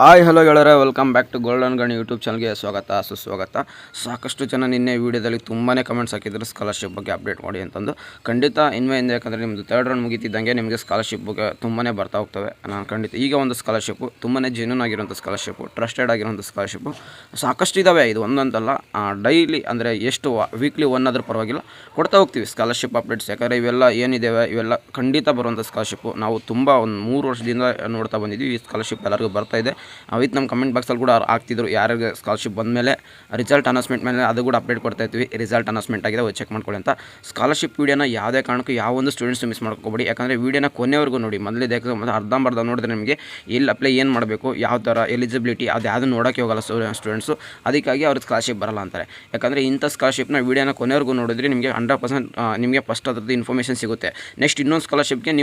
Hi hello ಗೆಳೆಯರೆ, welcome back to golden ಗಣಿ YouTube ಚಾನಲ್ಗೆ ಸುಸ್ವಾಗತ. ಸಾಕಷ್ಟು ಜನ ನಿನ್ನೆ ವೀಡಿಯೋದಲ್ಲಿ ತುಂಬಾ ಕಮೆಂಟ್ಸ್ ಹಾಕಿದ್ರು ಸ್ಕಾಲರ್ಶಿಪ್ ಬಗ್ಗೆ ಅಪ್ಡೇಟ್ ಮಾಡಿ ಅಂತಂದು. ಖಂಡಿತ ಇನ್ಮೇಲೆ ಯಾಕಂದರೆ ನಿಮ್ಮದು ಥರ್ಡ್ ರೌಂಡ್ ಮುಗಿತಿದ್ದಂಗೆ ನಿಮಗೆ ಸ್ಕಾಲರ್ಶಿಪ್ ಬಗ್ಗೆ ತುಂಬಾ ಬರ್ತಾ ಹೋಗ್ತವೆ. ನಾನು ಖಂಡಿತ ಈಗ ಒಂದು ಸ್ಕಾಲರ್ಶಿಪ್ಪು ತುಂಬಾ ಜೆನ್ಯೂನ್ ಆಗಿರೋಂಥ ಸ್ಕಾಲರ್ಶಿಪ್ಪು, ಟ್ರಸ್ಟೆಡ್ ಆಗಿರೋಂಥ ಸ್ಕಾಲರ್ಶಿಪ್ಪು ಸಾಕಷ್ಟು ಇದ್ದಾವೆ. ಇದು ಒಂದಂತಲ್ಲ, ಡೈಲಿ ಅಂದರೆ ಎಷ್ಟು ವೀಕ್ಲಿ ಒನ್ ಆದರೂ ಪರವಾಗಿಲ್ಲ ಕೊಡ್ತಾ ಹೋಗ್ತೀವಿ ಸ್ಕಾಲರ್ಶಿಪ್ ಅಪ್ಡೇಟ್ಸ್. ಯಾಕಂದರೆ ಇವೆಲ್ಲ ಏನಿದ್ದಾವೆ ಇವೆಲ್ಲ ಖಂಡಿತ ಬರುವಂಥ ಸ್ಕಾಲರ್ಶಿಪ್ಪು. ನಾವು ತುಂಬ ಒಂದು 3 ವರ್ಷದಿಂದ ನೋಡ್ತಾ ಬಂದಿದ್ದೀವಿ. ಈ ಸ್ಕಾಲರ್ಶಿಪ್ ಎಲ್ಲರಿಗೂ ಬರ್ತಾ ಇದೆ. ವಿತ್ ನಮ್ಮ ಕಮೆಂಟ್ ಬಾಕ್ಸಲ್ಲಿ ಕೂಡ ಆಗ್ತಿದ್ರು ಯಾರಿಗೆ ಸ್ಕಾಲರ್ಶಿಪ್ ಬಂದ ಮೇಲೆ ರಿಸಲ್ಟ್ ಅನೌನ್ಸ್ಮೆಂಟ್ ಮೇಲೆ ಅದು ಕೂಡ ಅಪ್ಡೇಟ್ ಕೊಡ್ತಾ ಇದ್ವಿ. ರಿಸಲ್ಟ್ ಅನೌನ್ಸ್ಮೆಂಟ್ ಆಗಿದೆ, ಚೆಕ್ ಮಾಡ್ಕೊಳ್ಳಿ ಅಂತ. ಸ್ಕಾಲರ್ಶಿಪ್ ವೀಡಿಯೋನ ಯಾವುದೇ ಕಾರಣಕ್ಕೂ ಯಾವ ಒಂದು ಸ್ಟೂಡೆಂಟ್ಸ್ ಮಿಸ್ ಮಾಡ್ಕೋಬೇಡಿ. ಯಾಕಂದರೆ ವೀಡಿಯೋನ ಕೊನೆವರೆಗೂ ನೋಡಿ. ಮೊದಲೇ ಅರ್ಧಂಬರ್ಧ ನೋಡಿದ್ರೆ ನಿಮಗೆ ಎಲ್ಲಿ ಅಪ್ಲೈ ಏನು ಮಾಡಬೇಕು, ಯಾವ ಥರ ಎಲಿಜಿಬಿಲಿಟಿ ಅದು ಯಾವುದು ನೋಡೋಕ್ಕೆ ಹೋಗಲ್ಲ ಸ್ಟೂಡೆಂಟ್ಸು. ಅದಕ್ಕಾಗಿ ಅವ್ರಿಗೆ ಸ್ಕಾಲರ್ಶಿಪ್ ಬರಲ್ಲ ಅಂತಾರೆ. ಯಾಕಂದರೆ ಇಂಥ ಸ್ಕಾಲರ್ಶಿಪ್ನ ವೀಡಿಯೋನ ಕೊನೆವರೆಗೂ ನೋಡಿದ್ರೆ ನಿಮಗೆ 100% ನಿಮಗೆ ಫಸ್ಟ್ ಅದ್ರದ್ದು ಇನ್ಫಾರ್ಮೇಷನ್ ಸಿಗುತ್ತೆ. ನೆಕ್ಸ್ಟ್ ಇನ್ನೊಂದು ಸ್ಕಾಲರ್ಶಿಪ್ಗೆ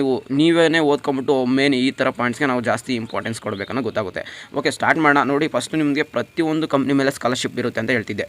ನೀವೇ ಓದ್ಕೊಂಬಿಟ್ಟು ಮೇನ್ ಈ ಥರ ಪಾಯಿಂಟ್ಸ್ಗೆ ನಾವು ಜಾಸ್ತಿ ಇಂಪಾರ್ಟೆನ್ಸ್ ಕೊಡಬೇಕನ್ನೋ ಗೊತ್ತಾಗುತ್ತೆ. ಓಕೆ, ಸ್ಟಾರ್ಟ್ ಮಾಡೋಣ. ನೋಡಿ, ಫಸ್ಟ್ ನಿಮಗೆ ಪ್ರತಿಯೊಂದು ಕಂಪ್ನಿ ಮೇಲೆ ಸ್ಕಾಲರ್ಶಿಪ್ ಇರುತ್ತೆ ಅಂತ ಹೇಳ್ತಿದ್ದೆ.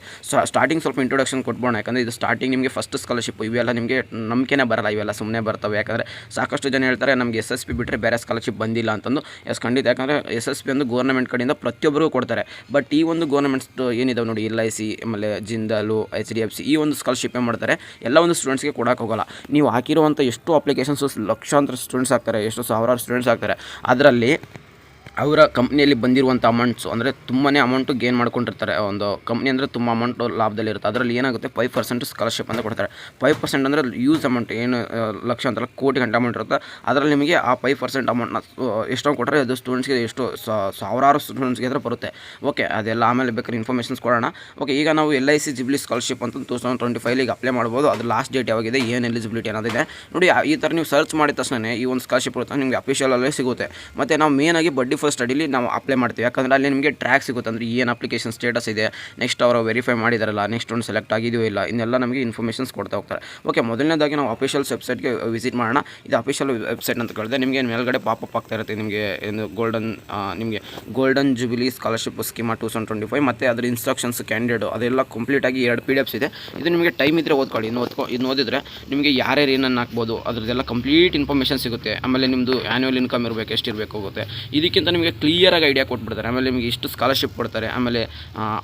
ಸ್ಟಾರ್ಟಿಂಗ್ ಸ್ವಲ್ಪ ಇಂಟ್ರೊಡಕ್ಷನ್ ಕೊಟ್ಬೋಣ. ಯಾಕಂದರೆ ಇದು ಸ್ಟಾರ್ಟಿಂಗ್ ನಿಮಗೆ ಫಸ್ಟ್ ಸ್ಕಾಲರ್ಶಿಪ್. ಇವೆಲ್ಲ ನಿಮಗೆ ನಂಬಿಕೆನೇ ಬರಲ್ಲ, ಇವೆಲ್ಲ ಸುಮ್ಮನೆ ಬರ್ತವೆ. ಯಾಕಂದರೆ ಸಾಕಷ್ಟು ಜನ ಹೇಳ್ತಾರೆ ನಮಗೆ SSP ಬಿಟ್ಟರೆ ಬೇರೆ ಸ್ಕಾಲರ್ಶಿಪ್ ಬಂದಿಲ್ಲ ಅಂತಂದು. ಖಂಡಿತ. ಯಾಕಂದರೆ SSP ಒಂದು ಗೌರ್ಮೆಂಟ್ ಕಡೆಯಿಂದ ಪ್ರತಿಯೊಬ್ಬರಿಗೂ ಕೊಡ್ತಾರೆ. ಬಟ್ ಈ ಒಂದು ಗೌರ್ಮೆಂಟ್ಸ್ ಏನಿದಾವೆ ನೋಡಿ, LIC ಆಮೇಲೆ ಜಿಂದಾಲು, HDFC, ಈ ಒಂದು ಸ್ಕಾಲರ್ಶಿಪ್ ಏನು ಮಾಡ್ತಾರೆ, ಎಲ್ಲ ಒಂದು ಸ್ಟೂಡೆಂಟ್ಸ್ಗೆ ಕೊಡೋಕೆ ಹೋಗಲ್ಲ. ನೀವು ಹಾಕಿರುವಂಥ ಎಷ್ಟು ಅಪ್ಲಿಕೇಶನ್ಸು ಲಕ್ಷಾಂತರ ಸ್ಟೂಡೆಂಟ್ಸ್ ಆಗ್ತಾರೆ, ಎಷ್ಟು ಸಾವಿರಾರು ಸ್ಟೂಡೆಂಟ್ಸ್ ಆಗ್ತಾರೆ. ಅದರಲ್ಲಿ ಅವರ ಕಂಪ್ನಿಯಲ್ಲಿ ಬಂದಿರುವಂಥ ಅಮೌಂಟ್ಸು ಅಂದರೆ ತುಂಬಾ ಅಮೌಂಟು ಗೇನ್ ಮಾಡ್ಕೊಂಡಿರ್ತಾರೆ. ಒಂದು ಕಂಪ್ನಿ ಅಂದರೆ ತುಂಬ ಅಮೌಂಟು ಲಾಭದಲ್ಲಿರುತ್ತೆ. ಅದರಲ್ಲಿ ಏನಾಗುತ್ತೆ, 5% ಸ್ಕಾಲರ್ಶಿಪ್ ಅಂತ ಕೊಡ್ತಾರೆ. 5% ಅಂದರೆ ಯೂಸ್ ಅಮೌಂಟ್ ಏನು ಲಕ್ಷಾಂತರ ಕೋಟಿ ಗಂಟೆ ಅಮೌಂಟ್ ಇರುತ್ತೆ. ಅದರಲ್ಲಿ ನಿಮಗೆ ಆ 5% ಅಮೌಂಟ್ನ ಎಷ್ಟೊಂದು ಕೊಟ್ಟರೆ ಅದು ಸ್ಟೂಡೆಂಟ್ಸ್ಗೆ ಎಷ್ಟು ಸಾವಿರಾರು ಸ್ಟೂಡೆಂಟ್ಸ್ಗೆ ಆದರೆ ಬರುತ್ತೆ. ಓಕೆ, ಅದೆಲ್ಲ ಆಮೇಲೆ ಬೇಕಾದ್ರೆ ಇನ್ಫಾರ್ಮೇಷನ್ಸ್ ಕೊಡೋಣ. ಓಕೆ, ಈಗ ನಾವು LIC ಜಿಬ್ಲಿ ಸ್ಕಾಲರ್ಶಿಪ್ ಅಂತ 2025 ಈಗ ಅಪ್ಲೈ ಮಾಡ್ಬೋದು. ಅದು ಲಾಸ್ಟ್ ಡೇಟ್ ಯಾವಾಗಿದೆ, ಏನು ಎಲಿಜಿಬಿಲಿಟಿ ಅನ್ನೋದಿದೆ ನೋಡಿ. ಈ ಥರ ನೀವು ಸರ್ಚ್ ಮಾಡಿದ ತಕ್ಷಣ ಈ ಒಂದು ಸ್ಕಾಲರ್ಶಿಪ್ ಇರುತ್ತೆ ನಿಮಗೆ ಅಫಿಷಿಯಲಲ್ಲೇ ಸಿಗುತ್ತೆ. ಮತ್ತು ನಾವು ಮೇನಾಗಿ ಬಡ್ಡಿ ಫಸ್ಟ್ ಸ್ಟಡಿಲಿ ನಾವು ಅಪ್ಲೈ ಮಾಡ್ತೀವಿ. ಯಾಕಂದರೆ ಅಲ್ಲಿ ನಿಮಗೆ ಟ್ರ್ಯಾಕ್ ಸಿಗುತ್ತೆ. ಅಂದರೆ ಏನು ಅಪ್ಲಿಕೇಶನ್ ಸ್ಟೇಟಸ್ ಇದೆ, ನೆಕ್ಸ್ಟ್ ಅವರು ವೆರಿಫೈ ಮಾಡಿದಾರಲ್ಲ, ನೆಕ್ಸ್ಟ್ ಒಂದು ಸೆಲೆಕ್ಟ್ ಆಗಿದೆಯೋ ಇಲ್ಲ, ಇನ್ನೆಲ್ಲ ನಮಗೆ ಇನ್ಫಾರ್ಮೇಷನ್ಸ್ ಕೊಡ್ತಾ ಹೋಗ್ತಾರೆ. ಓಕೆ, ಮೊದಲನೇದಾಗಿ ನಾವು ಅಫಿಷಿಯಲ್ ವೆಬ್ಸೈಟ್ಗೆ ವಿಸಿಟ್ ಮಾಡೋಣ. ಇದು ಅಫಿಷಿಯಲ್ ವೆಬ್ಸೈಟ್ ಅಂತ ಕೇಳಿದೆ. ನಿಮಗೆ ಮೇಲ್ಗಡೆ ಪಾಪಪ್ ಆಗ್ತಾ ಇರುತ್ತೆ ನಿಮಗೆ ನಿಮಗೆ ಗೋಲ್ಡನ್ ಜುಬಿಲಿ ಸ್ಕಾಲರ್ಶಿಪ್ ಸ್ಕೀಮಾ 2025 ಮತ್ತು ಅದರ ಇನ್ಸ್ಟ್ರಕ್ಷನ್ಸ್, ಕ್ಯಾಂಡಿಡೇಟ್ ಅದೆಲ್ಲ ಕಂಪ್ಲೀಟಾಗಿ 2 PDFs ಇದೆ. ಇದು ನಿಮಗೆ ಟೈಮ್ ಇದ್ದರೆ ಓದ್ಕೊಳ್ಳಿ. ಇನ್ನು ಓದಿದರೆ ನಿಮಗೆ ಯಾರ್ಯಾರು ಏನನ್ನು ಹಾಕ್ಬೋದು ಅದರದ್ದೆಲ್ಲ ಕಂಪ್ಲೀಟ್ ಇನ್ಫಾರ್ಮೇಷನ್ ಸಿಗುತ್ತೆ. ಆಮೇಲೆ ನಿಮ್ಮದು ಆ್ಯನ್ಯುವಲ್ ಇನ್ಕಮ್ ಇರಬೇಕು, ಎಷ್ಟಿರಬೇಕು ಹೋಗುತ್ತೆ. ಇದಕ್ಕಿಂತ ನಿಮಗೆ ಕ್ಲಿಯರಾಗಿ ಐಡಿಯಾ ಕೊಟ್ಬಿಡ್ತಾರೆ. ಆಮೇಲೆ ನಿಮಗೆ ಇಷ್ಟು ಸ್ಕಾಲರ್ಶಿಪ್ ಕೊಡ್ತಾರೆ. ಆಮೇಲೆ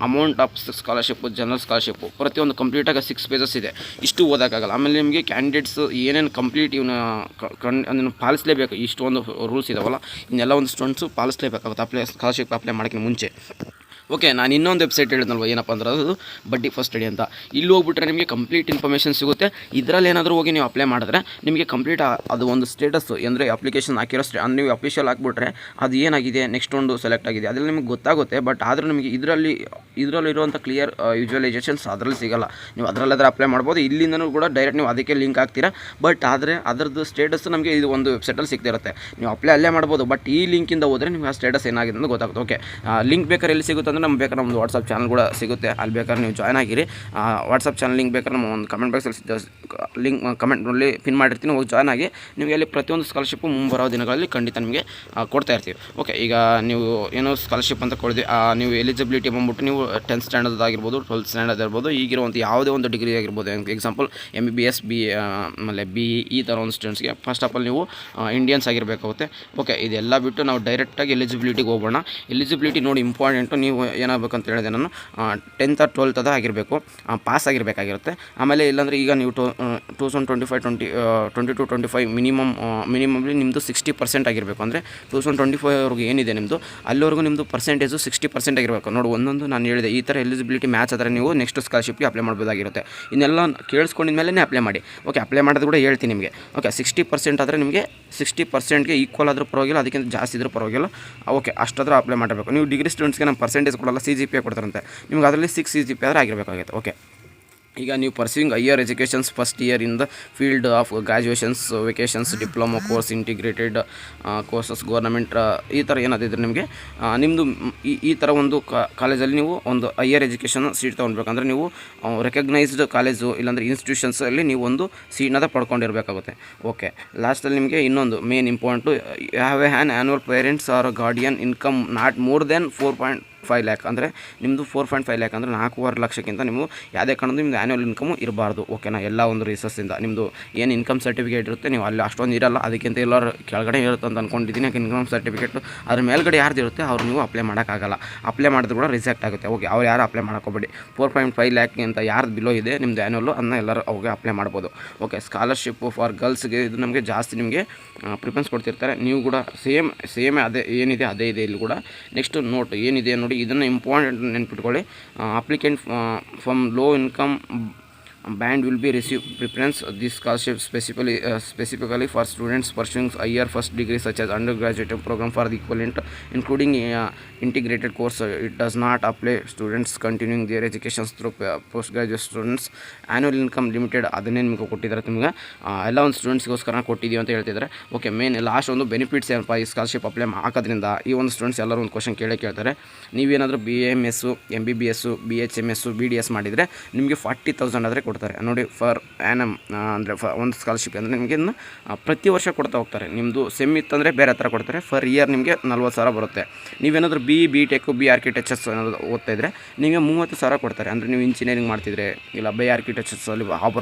amount of scholarship, general scholarship ಪ್ರತಿಯೊಂದು ಕಂಪ್ಲೀಟಾಗಿ 6 ಪೇಜಸ್ ಇದೆ. ಇಷ್ಟು ಓದೋಕ್ಕಾಗಲ್ಲ. ಆಮೇಲೆ ನಿಮಗೆ ಕ್ಯಾಂಡಿಡೇಟ್ಸ್ ಏನೇನು ಕಂಪ್ಲೀಟ್ ಅದನ್ನು ಪಾಲಿಸಲೇಬೇಕು. ಇಷ್ಟೊಂದು ರೂಲ್ಸ್ ಇದಾವಲ್ಲ, ಇನ್ನೆಲ್ಲ ಒಂದು ಸ್ಟೂಡೆಂಟ್ಸು ಪಾಲಿಸಲೇಬೇಕಾಗುತ್ತೆ ಸ್ಕಾಲರ್ಶಿಪ್ ಅಪ್ಲೈ ಮಾಡೋಕ್ಕೆ ಮುಂಚೆ. ಓಕೆ, ನಾನು ಇನ್ನೊಂದು ವೆಬ್ಸೈಟ್ ಹೇಳಿದ್ನಲ್ವ, ಏನಪ್ಪ ಅಂದ್ರೆ ಅದು ಬಡ್ಡಿ ಫಸ್ಟ್ ಸ್ಟಡಿ ಅಂತ. ಇಲ್ಲಿ ಹೋಗ್ಬಿಟ್ರೆ ನಿಮಗೆ ಕಂಪ್ಲೀಟ್ ಇನ್ಫಾರ್ಮೇಷನ್ ಸಿಗುತ್ತೆ. ಇದರಲ್ಲಿ ಏನಾದರೂ ಹೋಗಿ ನೀವು ಅಪ್ಲೈ ಮಾಡಿದ್ರೆ ನಿಮಗೆ ಕಂಪ್ಲೀಟ್ ಅದು ಒಂದು ಸ್ಟೇಟಸ್ ಅಂದರೆ ಅಪ್ಲಿಕೇಶನ್ ಹಾಕಿರೋ ನೀವು ಅಫಿಷಿಯಲ್ ಹಾಕ್ಬಿಟ್ರೆ ಅದು ಏನಾಗಿದೆ, ನೆಕ್ಸ್ಟ್ ಒಂದು ಸೆಲೆಕ್ಟ್ ಆಗಿದೆ ಅದೆಲ್ಲ ನಿಮಗೆ ಗೊತ್ತಾಗುತ್ತೆ. ಬಟ್ ಆದರೂ ನಿಮಗೆ ಇದರಲ್ಲಿರುವಂಥ ಕ್ಲಿಯರ್ ವಿಜುವಲೈಸೇಷನ್ಸ್ ಅದರಲ್ಲಿ ಸಿಗೋಲ್ಲ. ನೀವು ಅದರಲ್ಲಾದರೆ ಅಪ್ಲೈ ಮಾಡ್ಬೋದು. ಇಲ್ಲಿಂದನೂ ಕೂಡ ಡೈರೆಕ್ಟ್ ನೀವು ಅದಕ್ಕೆ ಲಿಂಕ್ ಹಾಕ್ತೀರಾ. ಬಟ್ ಆದರೆ ಅದರದ್ದು ಸ್ಟೇಟಸ್ ನಮಗೆ ಇದು ಒಂದು ವೆಬ್ಸೈಟಲ್ಲಿ ಸಿಗ್ತಿರುತ್ತೆ. ನೀವು ಅಲ್ಲೇ ಮಾಡ್ಬೋದು. ಬಟ್ ಈ ಲಿಂಕಿಂದ ಹೋದರೆ ನಿಮಗೆ ಆ ಸ್ಟೇಟಸ್ ಏನಾಗಿದೆ ಅಂತ ಗೊತ್ತಾಗುತ್ತೆ. ಓಕೆ, ಲಿಂಕ್ ಬೇಕಾದ್ರೆ ಎಲ್ಲಿ ಸಿಗುತ್ತೆ ಅಂದರೆ ನಮ್ಗೆ ಬೇಕಾದ್ರೆ ನಮ್ಮದು ವಾಟ್ಸಪ್ ಚಾನಲ್ ಕೂಡ ಸಿಗುತ್ತೆ. ಅಲ್ಲಿ ಬೇಕಾದ್ರೆ ನೀವು ಜಾಯ್ನ್ ಆಗಿರಿ. ವಾಟ್ಸಪ್ ಚಾನಲ್ ಲಿಂಕ್ ಬೇಕಾದ್ರೆ ನಮ್ಮ ಒಂದು ಕಮೆಂಟ್ ಬಾಕ್ಸಲ್ಲಿ ಲಿಂಕ್ ಕಮೆಂಟ್ನಲ್ಲಿ ಪಿನ್ ಮಾಡಿರ್ತೀನಿ, ಹೋಗಿ ಜಾಯ್ನ್ ಆಗಿ. ನಿಮಗೆ ಅಲ್ಲಿ ಪ್ರತಿಯೊಂದು ಸ್ಕಾಲರ್ಶಿಪ್ಪು ಮುಂಬರೋ ದಿನಗಳಲ್ಲಿ ಖಂಡಿತ ನಿಮಗೆ ಕೊಡ್ತಾ ಇರ್ತೀವಿ. ಓಕೆ, ಈಗ ನೀವು ಏನೋ ಸ್ಕಾಲರ್ಶಿಪ್ ಅಂತ ಕೊಡಿದ್ವಿ. ನೀವು ಎಲಿಜಿಬಿಲಿಟಿ ಬಂದ್ಬಿಟ್ಟು ನೀವು 10th ಸ್ಟ್ಯಾಂಡರ್ಡ್ ಆಗಿರ್ಬೋದು, 12th ಸ್ಟ್ಯಾಂಡರ್ಡ್ ಇರ್ಬೋದು, ಈಗಿರುವಂಥ ಯಾವುದೇ ಒಂದು ಡಿಗ್ರಿ ಆಗಿರ್ಬೋದು. ಎಕ್ಸಾಂಪಲ್ MBBS, ಆಮೇಲೆ BE ಈ ಥರ ಒಂದು ಸ್ಟೂಡೆಂಟ್ಸ್ಗೆ ಫಸ್ಟ್ ಆಫ್ ಆಲ್ ನೀವು ಇಂಡಿಯನ್ಸ್ ಆಗಿರಬೇಕಾಗುತ್ತೆ. ಓಕೆ, ಇದೆಲ್ಲ ಬಿಟ್ಟು ನಾವು ಡೈರೆಕ್ಟಾಗಿ ಎಲಿಜಿಬಿಲಿಟಿಗೆ ಹೋಗೋಣ. ಎಲಿಜಿಬಿಲಿಟಿ ನೋಡಿ ಇಂಪಾರ್ಟೆಂಟು. ನೀವು ಏನಾಗಬೇಕಂತ ಹೇಳಿದೆ ನಾನು 10th or 12th ಅದ ಆಗಿರಬೇಕು, ಪಾಸ್ ಆಗಿರಬೇಕಾಗಿರುತ್ತೆ. ಆಮೇಲೆ ಇಲ್ಲಾಂದರೆ ಈಗ ನೀವು 2022-25 ಮಿನಿಮಮ್ಲಿ ನಿಮ್ಮದು 60% ಆಗಿರಬೇಕು. ಅಂದರೆ 2025 ಏನಿದೆ ನಿಮ್ಮದು ಅಲ್ಲಿವರೆಗೂ ನಿಮ್ಮದು ಪರ್ಸೆಂಟೇಜು 60% ಆಗಿರಬೇಕು. ನೋಡಿ, ಒಂದೊಂದು ನಾನು ಹೇಳಿದೆ ಈ ಥರ ಎಲಿಜಿಬಿಲಿಟಿ ಮ್ಯಾಚ್ ಆದರೆ ನೀವು ನೆಕ್ಸ್ಟ್ ಸ್ಕಾಲರ್ಶಿಪ್ಗೆ ಅಪ್ಲೈ ಮಾಡ್ಬೋದಾಗಿರುತ್ತೆ. ಇನ್ನೆಲ್ಲ ಕೇಳಿಸ್ಕೊಂಡಿದ ಮೇಲೆ ಅಪ್ಲೈ ಮಾಡಿ. ಓಕೆ, ಅಪ್ಲೈ ಮಾಡೋದು ಕೂಡ ಹೇಳ್ತೀನಿ ನಿಮಗೆ. ಓಕೆ, 60% ಆದರೆ ನಿಮಗೆ 60%ಗೆ ಈಕ್ವಲ್ ಆದರೂ ಪರವಾಗಿಲ್ಲ, ಅದಕ್ಕಿಂತ ಜಾಸ್ತಿ ಇದ್ರೂ ಪರವಾಗಿಲ್ಲ. ಓಕೆ, ಅಷ್ಟಾದರೂ ಅಪ್ಲೈ ಮಾಡಬೇಕು. ನೀವು ಡಿಗ್ರಿ ಸ್ಟೂಡೆಂಟ್ಸ್ಗೆ ನಮ್ಮ ಪರ್ಸೆಂಟೇಜ್ ಕೊಡಲ್ಲ, CGPA ಕೊಡ್ತಾರಂತೆ. ನಿಮ್ಗೆ ಅದರಲ್ಲಿ 6 CGPA ಆದರೆ ಆಗಿರಬೇಕಾಗುತ್ತೆ. ಓಕೆ, ಈಗ ನೀವು pursuing higher educations first year in the field of graduations, vacations, diploma course, integrated courses, government ಈ ಥರ ಏನಾದಿದ್ರೆ ನಿಮಗೆ ನಿಮ್ಮದು ಈ ಥರ ಒಂದು ಕಾಲೇಜಲ್ಲಿ ನೀವು ಒಂದು ಹೈಯರ್ ಎಜುಕೇಷನ್ ಸೀಟ್ ತೊಗೊಳ್ಬೇಕಂದ್ರೆ ನೀವು ರೆಕಗ್ನೈಸ್ಡ್ ಕಾಲೇಜು ಇಲ್ಲಾಂದರೆ ಇನ್ಸ್ಟಿಟ್ಯೂಷನ್ಸಲ್ಲಿ ನೀವು ಒಂದು ಸೀಟ್ನದ ಪಡ್ಕೊಂಡಿರಬೇಕಾಗುತ್ತೆ. ಓಕೆ, ಲಾಸ್ಟಲ್ಲಿ ನಿಮಗೆ ಇನ್ನೊಂದು main important, have a an annual parents or guardian income not more than 4.5 lakh ಅಂದರೆ ನಿಮ್ಮದು 4.5 ಲ್ಯಾಕ್ ಅಂದರೆ 4.5 ಲಕ್ಷಕ್ಕಿಂತ ನೀವು ಯಾವುದೇ ಕಾರಣದ್ದು ನಿಮ್ಮದು ಆ್ಯನ್ಯುವಲ್ ಇನ್ಕಮು ಇರಬಾರ್ದು. ಓಕೆನಾ, ಎಲ್ಲ ಒಂದು ರೀಸನ್ಸಿಂದ ನಿಮ್ಮದು ಏನು ಇನ್ಕಮ್ ಸರ್ಟಿಫಿಕೇಟ್ ಇರುತ್ತೆ ನೀವು ಅಲ್ಲಿ ಅಷ್ಟೊಂದು ಇರಲ್ಲ, ಅದಕ್ಕಿಂತ ಎಲ್ಲರೂ ಕೆಳಗಡೆ ಇರುತ್ತೆ ಅಂತ ಅಂದ್ಕೊಂಡಿದ್ದೀನಿ. ಯಾಕೆ ಇನ್ಕಮ್ ಸರ್ಟಿಫಿಕೇಟು ಅದ್ರ ಮೇಲ್ಗಡೆ ಯಾರ್ದು ಇರುತ್ತೆ ಅವ್ರು ನೀವು ಅಪ್ಲೈ ಮಾಡೋಕ್ಕಾಗಲ್ಲ. ಅಪ್ಲೈ ಮಾಡಿದ್ರು ಕೂಡ ರಿಜೆಕ್ಟ್ ಆಗುತ್ತೆ. ಓಕೆ, ಅವ್ರು ಯಾರು ಅಪ್ಲೈ ಮಾಡೋಕೋಬೇಡಿ. 4.5 ಲ್ಯಾಕ್ ಅಂತ ಯಾರ್ದು ಬಿಲೋ ಇದೆ ನಿಮ್ಮದು ಆ್ಯನ್ಯುವಲ್ಲು ಅದನ್ನ ಎಲ್ಲರೂ ಅವಾಗ ಅಪ್ಲೈ ಮಾಡ್ಬೋದು. ಓಕೆ, ಸ್ಕಾಲರ್ಶಿಪ್ಪು ಫಾರ್ ಗರ್ಲ್ಸ್ಗೆ ಇದು ನಮಗೆ ಜಾಸ್ತಿ ನಿಮಗೆ ಪ್ರಿಫರೆನ್ಸ್ ಕೊಡ್ತಿರ್ತಾರೆ. ನೀವು ಕೂಡ ಸೇಮ್ ಅದೇ ಏನಿದೆ ಅದೇ ಇದೆ ಇಲ್ಲಿ ಕೂಡ. ನೆಕ್ಸ್ಟ್ ನೋಟ್ ಏನಿದೆ ನೋಡಿ, ಇದನ್ನು ಇಂಪಾರ್ಟೆಂಟ್ ನೆನ್ಪಿಟ್ಕೊಳ್ಳಿ. Applicant from low income band will be receive preference. This scholarship specifically for students pursuing a year first degree such as undergraduate program for the equivalent including integrated course. It does not apply students continuing their education through postgraduate students. Annual income limited ಅದನ್ನೇ ನಿಮಗೆ ಕೊಟ್ಟಿದ್ದಾರೆ. ನಿಮಗೆ ಎಲ್ಲ ಒಂದು ಸ್ಟೂಡೆಂಟ್ಸ್ಗೋಸ್ಕರ ಕೊಟ್ಟಿದ್ದೀವಿ ಅಂತ ಹೇಳ್ತಿದ್ದಾರೆ. Okay, main last ಒಂದು ಬೆನಿಫಿಟ್ಸ್ ಏನಪ್ಪ ಈ ಸ್ಕಾಲರ್ಶಿಪ್ ಅಪ್ಲೈ ಹಾಕೋದ್ರಿಂದ ಈ ಒಂದು ಸ್ಟೂಡೆಂಟ್ಸ್ ಎಲ್ಲರೂ ಒಂದು ಕ್ವಶನ್ ಕೇಳ್ತಾರೆ. ನೀವೇನಾದರೂ BAMS MBBS BHMS BDS ಮಾಡಿದರೆ ನಿಮಗೆ 40,000 ಆದರೆ ಕೊಡ್ತಾರೆ ನೋಡಿ ಫರ್ ಆ್ಯನಮ್. ಅಂದರೆ ಒಂದು ಸ್ಕಾಲರ್ಶಿಪ್ ಅಂದರೆ ನಿಮಗೆ ಇದನ್ನು ಪ್ರತಿ ವರ್ಷ ಕೊಡ್ತಾ ಹೋಗ್ತಾರೆ. ನಿಮ್ಮದು ಸೆಮ್ ಇತ್ತಂದರೆ ಬೇರೆ ಥರ ಕೊಡ್ತಾರೆ. ಫರ್ ಇಯರ್ ನಿಮಗೆ 40,000 ಬರುತ್ತೆ. ನೀವೇನಾದರೂ BTech ಆರ್ಕಿಟೆಕ್ಚರ್ಸ್ ಏನಾದರೂ ಓದ್ತಾ ಇದ್ದರೆ ನಿಮಗೆ 30,000 ಕೊಡ್ತಾರೆ. ಅಂದರೆ ನೀವು ಇಂಜಿನಿಯರಿಂಗ್ ಮಾಡ್ತಿದ್ರೆ ಇಲ್ಲ ಆರ್ಕಿಟೆಕ್ಚರ್ಸಲ್ಲಿ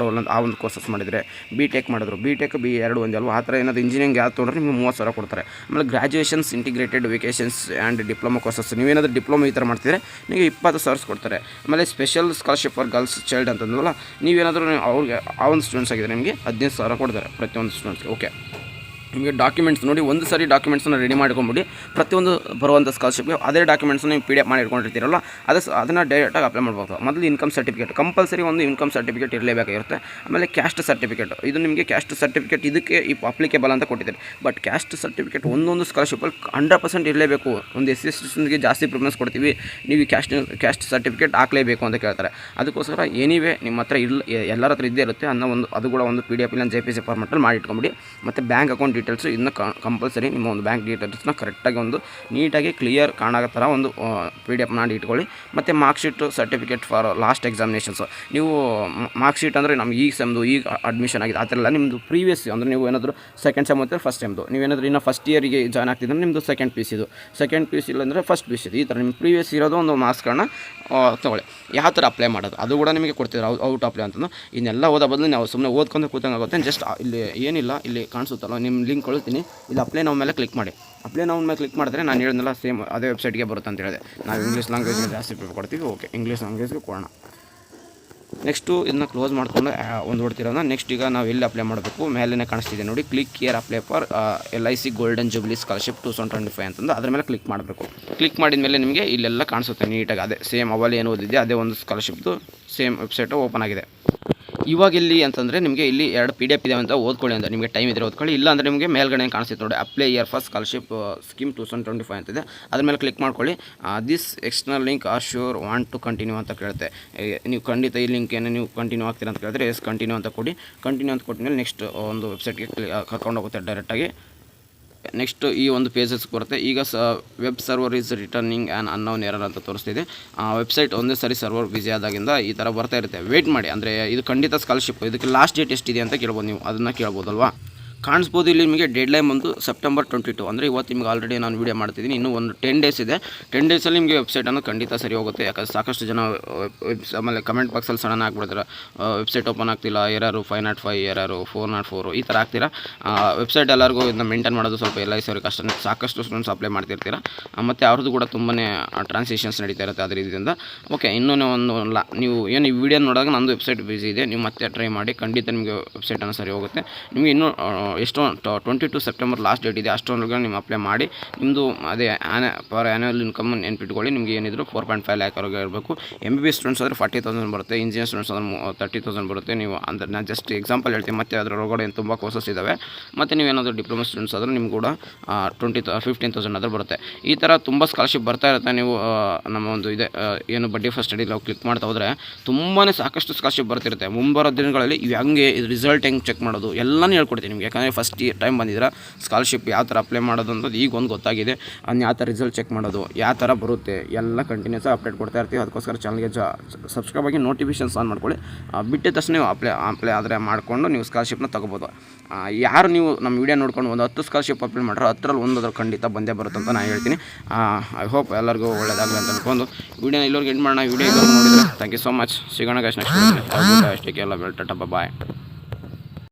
ಆ ಒಂದು ಕೋರ್ಸಸ್ ಮಾಡಿದರೆ, BTech ಮಾಡಿದ್ರು, BTech B2 ಒಂದಲ್ವ ಆ ಥರ ಏನಾದರೂ ಇಂಜಿನಿಯರಿಂಗ್ ಯಾವ್ದು ತೊಗೊಂಡ್ರೆ ನಿಮಗೆ 30,000 ಕೊಡ್ತಾರೆ. ಆಮೇಲೆ graduations integrated vacations and diploma courses ನೀವೇನಾದರೂ ಡಿಪ್ಲೊಮಾ ಈ ಥರ ಮಾಡ್ತಿದ್ರೆ ನಿಮಗೆ 20,000 ಕೊಡ್ತಾರೆ. ಆಮೇಲೆ special scholarship for girls child ಅಂತಂದಲ್ಲ, ನೀವೇನಾದರೂ ಅವ್ರಿಗೆ ಆ ಒಂದು ಸ್ಟೂಡೆಂಟ್ಸ್ ಆಗಿದ್ದರೆ ನಿಮಗೆ 15,000 ಕೊಡ್ತಾರೆ ಪ್ರತಿಯೊಂದು ಸ್ಟೂಡೆಂಟ್ಸ್ಗೆ. ಓಕೆ, ನಿಮಗೆ ಡಾಕ್ಯುಮೆಂಟ್ಸ್ ನೋಡಿ, ಒಂದು ಸಾರಿ ಡಾಕ್ಯುಮೆಂಟ್ಸನ್ನು ರೆಡಿ ಮಾಡ್ಕೊಂಬಿಡಿ. ಪ್ರತಿಯೊಂದು ಬರುವಂಥ ಸ್ಕಾಲರ್ಶಿಪ್ಗೆ ಅದೇ ಡಾಕ್ಯುಮೆಂಟ್ಸನ್ನು ನೀವು PDF ಮಾಡಿ ಇಟ್ಕೊಂಡಿರ್ತೀರಲ್ಲ, ಅದನ್ನು ಡೈರೆಕ್ಟಾಗಿ ಅಪ್ಲೈ ಮಾಡ್ಬೋದು. ಮೊದಲು ಇನ್ಕಮ್ ಸರ್ಟಿಫಿಕೇಟ್ ಕಂಪಲ್ಸರಿ ಒಂದು ಇನ್ಕಮ್ ಸರ್ಟಿಫಿಕೇಟ್ ಇರಲೇಬೇಕಾಗಿರುತ್ತೆ. ಆಮೇಲೆ ಕ್ಯಾಸ್ಟ್ ಸರ್ಟಿಫಿಕೇಟ್, ಇದು ನಿಮಗೆ ಕ್ಯಾಸ್ಟ್ ಸರ್ಟಿಫಿಕೇಟ್ ಇದಕ್ಕೆ ಅಪ್ಲಿಕೇಬಲ್ ಅಂತ ಕೊಟ್ಟಿದ್ದಾರೆ. ಬಟ್ ಕ್ಯಾಸ್ಟ್ ಸರ್ಟಿಫಿಕೇಟ್ ಒಂದೊಂದು ಸ್ಕಾಲರ್ಶಿಪ್ಪಲ್ಲಿ 100% ಇರಲೇಬೇಕು. ಒಂದು SC ಜಾಸ್ತಿ ಪ್ರಿಫರೆನ್ಸ್ ಕೊಡ್ತೀವಿ, ನೀವು ಕ್ಯಾಸ್ಟ್ ಸರ್ಟಿಫಿಕೇಟ್ ಹಾಕಲೇಬೇಕು ಅಂತ ಕೇಳ್ತಾರೆ. ಅದಕ್ಕೋಸ್ಕರ ಏನಿವೆ ನಿಮ್ಮ ಹತ್ರ ಎಲ್ಲರ ಹತ್ರ ಇದ್ದೇ ಇರುತ್ತೆ ಅನ್ನೋ ಒಂದು ಅದು ಕೂಡ ಒಂದು PDF ಇಲ್ಲ JPG ಫಾರ್ಮೆಟಲ್ಲಿ ಮಾಡಿ ಇಟ್ಕೊಂಬಿಡಿ. ಮತ್ತು ಬ್ಯಾಂಕ್ ಅಕೌಂಟ್ ಡೀಟೇಲ್ಸು ಇದನ್ನ ಕಂಪಲ್ಸರಿ ನಿಮ್ಮ ಒಂದು ಬ್ಯಾಂಕ್ ಡೀಟೇಲ್ಸ್ನ ಕರೆಕ್ಟಾಗಿ ಒಂದು ನೀಟಾಗಿ ಕ್ಲಿಯರ್ ಕಾಣೋ ಥರ ಒಂದು PDF ಮಾಡಿ ಇಟ್ಕೊಳ್ಳಿ. ಮತ್ತು marksheet certificate for last examinations. ನೀವು ಮಾರ್ಕ್ಶೀಟ್ ಅಂದರೆ ನಮ್ಗೆ ಈಗ ಸೆಮ್ದು ಈಗ ಅಡ್ಮಿಷನ್ ಆಗಿದೆ ಆ ಥರ ಎಲ್ಲ ನಿಮ್ಮದು ಪ್ರೀವಿಯಸ್ ಅಂದರೆ ನೀವು ಏನಾದರೂ ಸೆಕೆಂಡ್ ಸೆಮ್ ಮತ್ತು ಫಸ್ಟ್ ಸೆಮ್ದು ನೀವೇನಾದರೂ ಇನ್ನು ಫಸ್ಟ್ ಇಯರಿಗೆ ಜಾಯ್ನ್ ಆಗ್ತಿದ್ರೆ ನಿಮ್ಮದು ಸೆಕೆಂಡ್ PUC ಇದು, ಸೆಕೆಂಡ್ PUC ಇಲ್ಲಾಂದರೆ ಫಸ್ಟ್ PUC ಈ ಥರ ನಿಮ್ಮ ಪ್ರೀವಿಯಸ್ ಇರೋದು ಒಂದು ಮಾರ್ಕ್ಸ್ಗಳನ್ನ ತೊಗೊಳ್ಳಿ. ಯಾವ ಥರ ಅಪ್ಲೈ ಮಾಡೋದು ಅದು ಕೂಡ ನಿಮಗೆ ಕೊಡ್ತಿದ್ರು ಔಟ್ ಅಪ್ಲೈ ಅಂತಂದು. ಇನ್ನೆಲ್ಲ ಓದೋ ಬದಲು ನಾವು ಸುಮ್ಮನೆ ಓದ್ಕೊಂಡು ಕೂತಂಗಾಗುತ್ತೆ. ಜಸ್ಟ್ ಇಲ್ಲಿ ಏನಿಲ್ಲ, ಇಲ್ಲಿ ಕಾಣಿಸುತ್ತಲ್ಲ ನಿಮ್ಮ ಲಿಂಕ್ ಕೊಡ್ತೀನಿ, ಇಲ್ಲಿ ಅಪ್ಲೈ ನಾವು ಮೇಲೆ ಕ್ಲಿಕ್ ಮಾಡಿ. ಅಪ್ಲೈ ನಾವು ಮೇಲೆ ಕ್ಲಿಕ್ ಮಾಡಿದ್ರೆ ನಾನು ಹೇಳಿದ್ನಲ್ಲ ಸೇಮ್ ಅದೇ ವೆಬ್ಸೈಟ್ಗೆ ಬರುತ್ತೆ ಅಂತ ಹೇಳಿದೆ. ನಾವು ಇಂಗ್ಲೀಷ್ ಲ್ಯಾಂಗ್ವೇಜ್ಗೆ ಜಾಸ್ತಿ ಪ್ರಿಫರ್ ಕೊಡ್ತೀವಿ. ಓಕೆ, ಇಂಗ್ಲೀಷ್ ಲ್ಯಾಂಗ್ವೇಜ್ಗೆ ಕೊಡೋಣ. ನೆಕ್ಸ್ಟು ಇದನ್ನ ಕ್ಲೋಸ್ ಮಾಡ್ಕೊಂಡು ಒಂದು ಹೊಡ್ತಿರೋಣ. ನೆಕ್ಸ್ಟ್ ಈಗ ನಾವು ಎಲ್ಲಿ ಅಪ್ಲೈ ಮಾಡಬೇಕು, ಮೇಲೇ ಕಾಣಿಸ್ತಿದೆ ನೋಡಿ, click here apply for LIC golden jubilee scholarship 2025 ಅಂತಂದು ಅದ್ರ ಮೇಲೆ ಕ್ಲಿಕ್ ಮಾಡಬೇಕು. ಕ್ಲಿಕ್ ಮಾಡಿದ ಮೇಲೆ ನಿಮಗೆ ಇಲ್ಲೆಲ್ಲ ಕಾಣಿಸುತ್ತೆ ನೀಟಾಗಿ. ಅದೇ ಸೇಮ್ ಅವಲ್ಲಿ ಏನು ಓದಿದೆ ಅದೇ ಒಂದು ಸ್ಕಾಲರ್ಶಿಪ್ದು ಸೇಮ್ ವೆಬ್ಸೈಟು ಓಪನ್ ಆಗಿದೆ. ಇವಾಗ ಇಲ್ಲಿ ಅಂತಂದರೆ ನಿಮಗೆ ಇಲ್ಲಿ 2 PDF ಇದೆ ಅಂತ ಓದ್ಕೊಳ್ಳಿ ಅಂತ ನಿಮಗೆ ಟೈಮ್ ಇದ್ದರೆ ಓದ್ಕೊಳ್ಳಿ. ಇಲ್ಲ ಅಂದರೆ ನಿಮಗೆ ಮೇಲ್ಗಡೆ ಕಾಣಿಸುತ್ತೆ ನೋಡಿ, apply year first scholarship scheme 2025 ಅಂತಿದೆ. ಅದ್ರ ಮೇಲೆ ಕ್ಲಿಕ್ ಮಾಡ್ಕೊಳ್ಳಿ. This external link are sure want to continue ಅಂತ ಕೇಳುತ್ತೆ. ನೀವು ಖಂಡಿತ ಈ ಲಿಂಕ್ ಏನು ನೀವು ಕಂಟಿನ್ಯೂ ಆಗ್ತೀರಾ ಅಂತ ಕೇಳಿದ್ರೆ ಎಸ್ ಕಂಟಿನ್ಯೂ ಅಂತ ಕೊಡಿ. ಕಂಟಿನ್ಯೂ ಅಂತ ಕೊಟ್ಟಿದ್ಮೇಲೆ ನೆಕ್ಸ್ಟ್ ಒಂದು ವೆಬ್ಸೈಟ್ಗೆ ಕರ್ಕೊಂಡು ಹೋಗುತ್ತೆ ಡೈರೆಕ್ಟಾಗಿ. ನೆಕ್ಸ್ಟ್ ಈ ಒಂದು ಪೇಜಸ್ ಬರುತ್ತೆ. ಈಗ web server is returning an unknown error ಅಂತ ತೋರಿಸ್ತಿದೆ. ವೆಬ್ಸೈಟ್ ಒಂದೇ ಸರಿ ಸರ್ವರ್ ಬಿಸಿ ಆದಾಗಿಂದ ಈ ಥರ ಬರ್ತಾ ಇರುತ್ತೆ. ವೇಟ್ ಮಾಡಿ, ಅಂದರೆ ಇದು ಖಂಡಿತ ಸ್ಕಾಲರ್ಶಿಪ್. ಇದಕ್ಕೆ ಲಾಸ್ಟ್ ಡೇಟ್ ಎಷ್ಟಿದೆ ಅಂತ ಕೇಳ್ಬೋದು, ನೀವು ಅದನ್ನು ಕೇಳ್ಬೋದಲ್ವಾ. ಕಾಣಿಸ್ಬೋದು ಇಲ್ಲಿ ನಿಮಗೆ ಡೆಡ್ಲೈನ್ ಬಂದು ಸೆಪ್ಟೆಂಬರ್ 22. ಅಂದರೆ ಇವತ್ತು ನಿಮಗೆ ಆಲ್ರೆಡಿ ನಾನು ವೀಡಿಯೋ ಮಾಡ್ತಿದ್ದೀನಿ. ಇನ್ನೂ ಒಂದು 10 ಡೇಸ್ ಇದೆ. 10 ಡೇಸಲ್ಲಿ ನಿಮಗೆ ವೆಬ್ಸೈಟನ್ನು ಖಂಡಿತ ಸರಿ ಹೋಗುತ್ತೆ. ಯಾಕಂದರೆ ಸಾಕಷ್ಟು ಜನ ಆಮೇಲೆ ಕಮೆಂಟ್ ಬಾಕ್ಸಲ್ಲಿ ಸಡನ್ ಆಗಿಬಿಡ್ತಾರೆ, ವೆಬ್ಸೈಟ್ ಓಪನ್ ಆಗ್ತಿಲ್ಲ, ಎರರು 505 ಎರರು 404 ಈ ಥರ ಆಗ್ತೀರಾ. ವೆಬ್ಸೈಟ್ ಎಲ್ಲರಿಗೂ ಇದನ್ನ ಮೇಂಟೈನ್ ಮಾಡೋದು ಸ್ವಲ್ಪ LIC ಅವ್ರಿಗೆ ಕಷ್ಟ. ಸಾಕಷ್ಟು ಸ್ಟೂಡೆಂಟ್ಸ್ ಅಪ್ಲೈ ಮಾಡ್ತಿರ್ತೀರ, ಮತ್ತು ಅವ್ರದ್ದು ಕೂಡ ತುಂಬಾ ಟ್ರಾನ್ಸಾಕ್ಷನ್ಸ್ ನಡೀತಾ ಇರುತ್ತೆ ಅದ್ರ ಇದರಿಂದ. ಓಕೆ, ಇನ್ನೂ ನೀವು ಏನು ಈ ವಿಡಿಯೋ ನೋಡಿದಾಗ ನಂದು ವೆಬ್ಸೈಟ್ ಬಿಸಿ ಇದೆ, ನೀವು ಮತ್ತೆ ಟ್ರೈ ಮಾಡಿ, ಖಂಡಿತ ನಿಮಗೆ ವೆಬ್ಸೈಟನ್ನು ಸರಿ ಹೋಗುತ್ತೆ. ನಿಮಗೆ ಇನ್ನೂ ಎಷ್ಟೋ 22 ಸೆಪ್ಟೆಂಬರ್ ಲಾಸ್ಟ್ ಡೇಟ್ ಇದೆ. ಅಷ್ಟೊಂದು ನೀವು ಅಪ್ಲೈ ಮಾಡಿ ನಿಮ್ಮದು ಅದೇ ಪರ್ ಆ್ಯನ್ಯುವಲ್ ಇನ್ಕಮ್ ನೆನ್ಪಿಟ್ಕೊಳ್ಳಿ. ನಿಮಗೆ ಏನಿದ್ರು 4.5 ಲ್ಯಾಕ್ ವರೆಗೆ ಇರಬೇಕು. MBBS ಸ್ಟೂಡೆಂಟ್ಸ್ ಆದರೆ 40,000 ಬರುತ್ತೆ, ಇಂಜಿನಿಯರ್ ಸ್ಟೂಡೆಂಟ್ಸ್ ಆದರೆ 30,000 ಬರುತ್ತೆ. ನೀವು ಅಂದರೆ ನಾನು ಜಸ್ಟ್ ಎಕ್ಸಾಂಪಲ್ ಹೇಳ್ತೀನಿ, ಮತ್ತು ಅದರೊಳಗಡೆ ತುಂಬ ಕೋರ್ಸಸ್ ಇದ್ದಾವೆ. ಮತ್ತು ನೀವೇನಾದರೂ ಡಿಪ್ಲೊಮಾ ಸ್ಟೂಡೆಂಟ್ಸ್ ಆದರೆ ನಿಮ್ಗೆ ಕೂಡ 15,000 ಆದರೂ ಬರುತ್ತೆ. ಈ ಥರ ತುಂಬ ಸ್ಕಾಲರ್ಶಿಪ್ ಬರ್ತಾ ಇರುತ್ತೆ. ನೀವು ನಮ್ಮ ಒಂದು ಇದೆ ಏನು ಬಡ್ಡಿ ಫಸ್ಟ್ ಸ್ಟಡಿ ನಾವು ಕ್ಲಿಕ್ ಮಾಡ್ತಾ ಹೋದರೆ ತುಂಬಾ ಸಾಕಷ್ಟು ಸ್ಕಾಲರ್ಶಿಪ್ ಬರ್ತಿರುತ್ತೆ. ಮುಂಬರೋ ದಿನಗಳಲ್ಲಿ ಇವು ಹೆಂಗೆ ಇದು ರಿಸಲ್ಟ್ ಹೆಂಗೆ ಚೆಕ್ ಮಾಡೋದು ಎಲ್ಲನೂ ಹೇಳ್ಕೊಡ್ತೀನಿ ನಿಮಗೆ. ಯಾಕಂದರೆ ಚಾನಲ್ ಫಸ್ಟ್ ಟೈಮ್ ಬಂದಿದ್ದೀರಾ, ಸ್ಕಾಲರ್ಶಿಪ್ ಯಾವ ಥರ ಅಪ್ಲೈ ಮಾಡೋದು ಅನ್ನೋದು ಈಗ ಒಂದು ಗೊತ್ತಾಗಿದೆ. ಅದನ್ನ ಯಾವ ಥರ ರಿಸಲ್ಟ್ ಚೆಕ್ ಮಾಡೋದು, ಯಾವ ಥರ ಬರುತ್ತೆ ಎಲ್ಲ ಕಂಟಿನ್ಯೂಸ್ ಅಪ್ಡೇಟ್ ಕೊಡ್ತಾ ಇರ್ತೀವಿ. ಅದಕ್ಕೋಸ್ಕರ ಚಾನಲ್ಗೆ ಸಬ್ಸ್ಕ್ರೈಬ್ ಆಗಿ ನೋಟಿಫಿಕೇಷನ್ಸ್ ಆನ್ ಮಾಡ್ಕೊಳ್ಳಿ. ಬಿಟ್ಟಿದ ತಕ್ಷಣ ನೀವು ಅಪ್ಲೈ ಆದರೆ ಮಾಡಿಕೊಂಡು ನೀವು ಸ್ಕಾಲರ್ಶಿಪ್ನ ತೊಗೋಬೋದು. ಯಾರು ನೀವು ನಮ್ಮ ವೀಡಿಯೋ ನೋಡ್ಕೊಂಡು ಒಂದು 10 ಸ್ಕಾಲರ್ಶಿಪ್ ಅಪ್ಲೈ ಮಾಡ್ರೆ 10ರಲ್ಲಿ ಒಂದಾದ್ರೂ ಖಂಡಿತ ಬಂದೇ ಬರುತ್ತೆ ಅಂತ ನಾನು ಹೇಳ್ತೀನಿ. ಐ ಹೋಪ್ ಎಲ್ಲರಿಗೂ ಒಳ್ಳೆಯದಾಗಲಿ ಅಂತ ಅನ್ಕೊಂಡು ವೀಡಿಯೋನ ಇಲ್ಲವ್ರಿಗೆ ಎಂಡ್ ಮಾಡೋಣ. ವೀಡಿಯೋ ನೋಡಿದರೆ ಥ್ಯಾಂಕ್ ಯು ಸೊ ಮಚ್. ಸಿಗೋಣ ಗಾಯ್ಸ್ ನೆಕ್ಸ್ಟ್ ಅಷ್ಟಕ್ಕೆ ಎಲ್ಲ ಟಾಟಾ ಬಾಯ್.